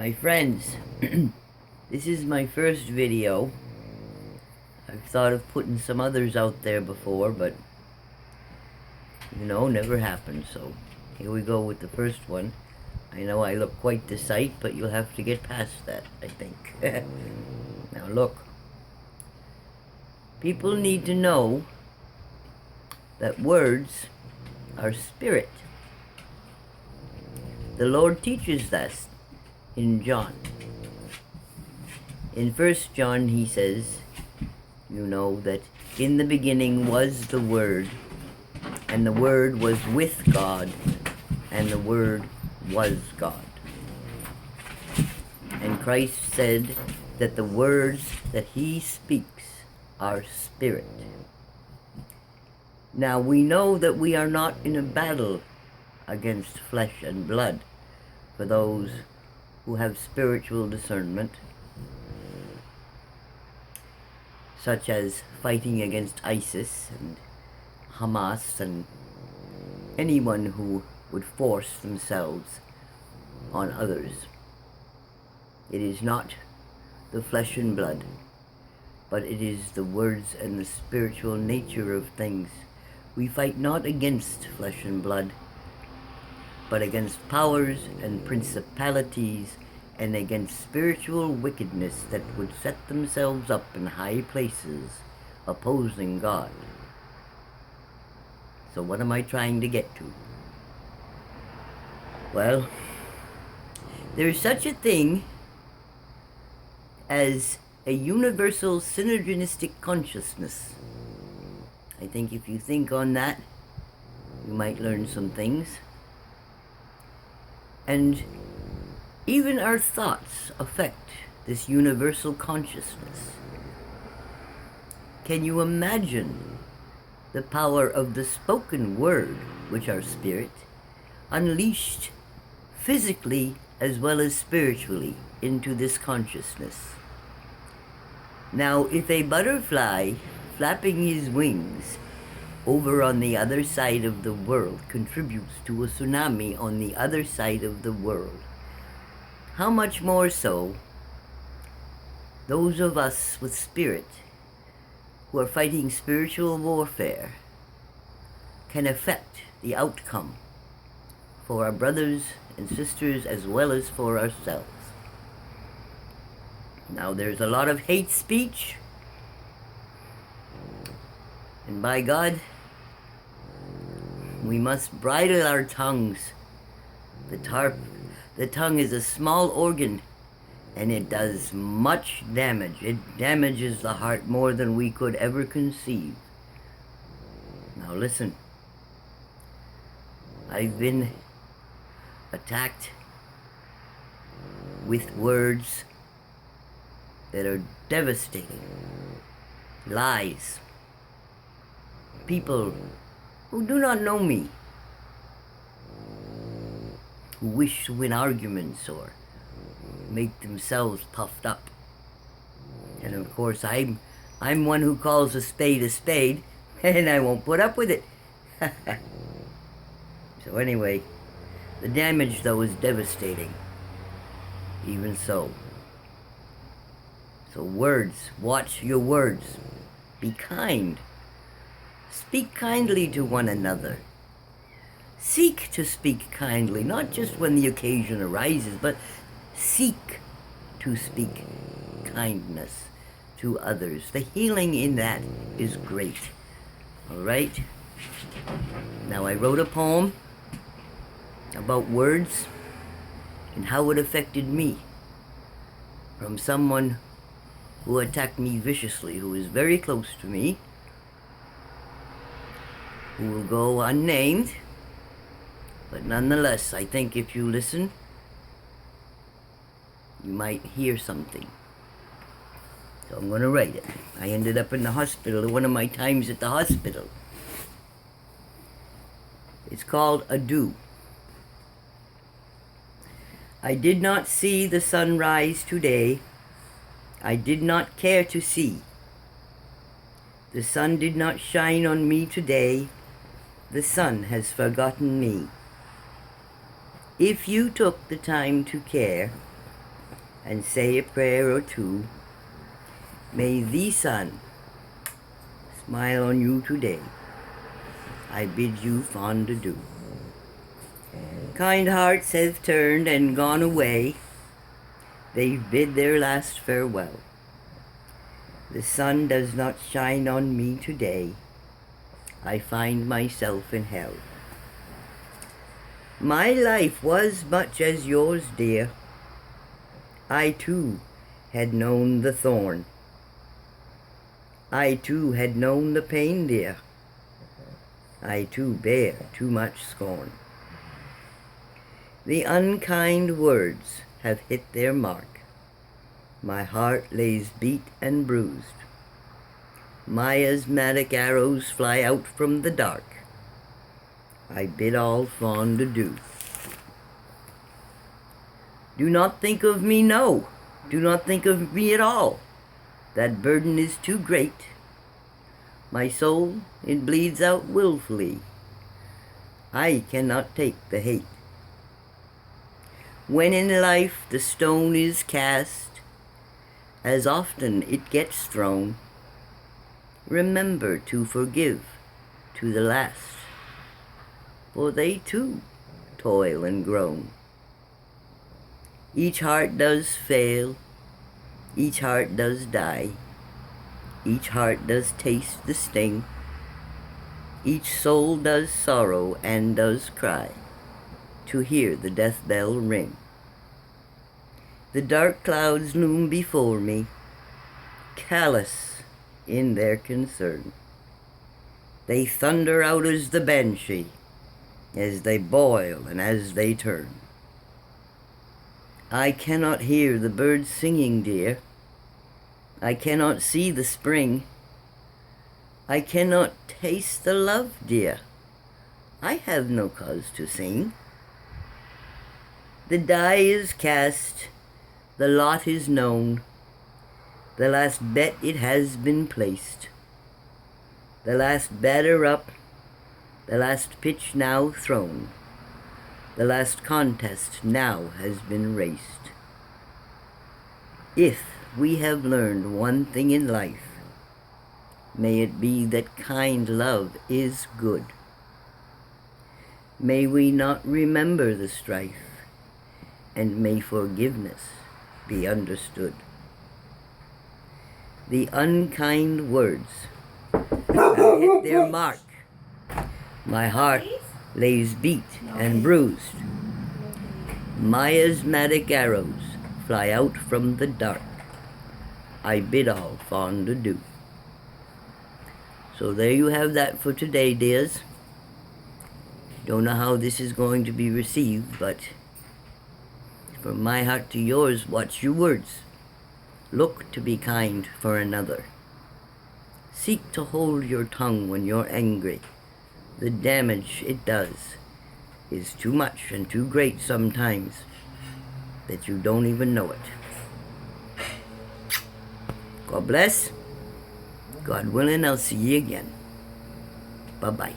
My friends, this is my first video. I've thought of putting some others out there before, but never happened, so here we go with the first one. I know I look quite the sight, but you'll have to get past that, I think. Now look, people need to know that words are spirit. The Lord teaches us in John. In 1 John he says, that in the beginning was the Word, and the Word was with God, and the Word was God. And Christ said that the words that he speaks are spirit. Now we know that we are not in a battle against flesh and blood for those who have spiritual discernment, such as fighting against ISIS and Hamas and anyone who would force themselves on others. It is not the flesh and blood, but it is the words and the spiritual nature of things. We fight not against flesh and blood, but against powers and principalities and against spiritual wickedness that would set themselves up in high places, opposing God. So what am I trying to get to? Well, there's such a thing as a universal synergistic consciousness. I think if you think on that, you might learn some things. And even our thoughts affect this universal consciousness. Can you imagine the power of the spoken word, which are spirit, unleashed physically as well as spiritually into this consciousness? Now, if a butterfly flapping his wings over on the other side of the world contributes to a tsunami on the other side of the world, how much more so those of us with spirit who are fighting spiritual warfare can affect the outcome for our brothers and sisters as well as for ourselves. Now, there's a lot of hate speech, and by God, we must bridle our tongues. The tongue is a small organ, and it does much damage. It damages the heart more than we could ever conceive. Now listen, I've been attacked with words that are devastating. Lies. People who do not know me, who wish to win arguments or make themselves puffed up. And of course, I'm one who calls a spade, and I won't put up with it. So anyway, the damage, though, is devastating. Even so. So words, watch your words. Be kind. Speak kindly to one another. Seek to speak kindly, not just when the occasion arises, but seek to speak kindness to others. The healing in that is great. All right? Now, I wrote a poem about words and how it affected me from someone who attacked me viciously, who is very close to me, who will go unnamed, but nonetheless, I think if you listen, you might hear something. So I'm going to write it. I ended up in the hospital, one of my times at the hospital. It's called Adieu. I did not see the sun rise today. I did not care to see. The sun did not shine on me today. The sun has forgotten me. If you took the time to care, and say a prayer or two. May the sun smile on you today. I bid you fond adieu. Kind hearts have turned and gone away. They've bid their last farewell. The sun does not shine on me today. I find myself in hell. My life was much as yours, dear. I too had known the thorn. I too had known the pain, dear. I too bear too much scorn. The unkind words have hit their mark. My heart lays beat and bruised. My asthmatic arrows fly out from the dark. I bid all fond adieu. Do not think of me, no. Do not think of me at all. That burden is too great. My soul, it bleeds out willfully. I cannot take the hate. When in life the stone is cast, as often it gets thrown, remember to forgive to the last, for they too toil and groan. Each heart does fail, each heart does die, each heart does taste the sting, each soul does sorrow and does cry to hear the death bell ring. The dark clouds loom before me, callous in their concern. They thunder out as the banshee, as they boil and as they turn. I cannot hear the birds singing, dear. I cannot see the spring. I cannot taste the love, dear. I have no cause to sing. The die is cast, the lot is known, the last bet it has been placed, the last batter up, the last pitch now thrown, the last contest now has been raced. If we have learned one thing in life, may it be that kind love is good. May we not remember the strife, and may forgiveness be understood. The unkind words have hit their mark. My heart lays beat and bruised. My asthmatic arrows fly out from the dark. I bid all fond adieu. So there you have that for today, dears. Don't know how this is going to be received, but from my heart to yours, watch your words. Look to be kind for another. Seek to hold your tongue when you're angry. The damage it does is too much and too great sometimes that you don't even know it. God bless. God willing, I'll see you again. Bye-bye.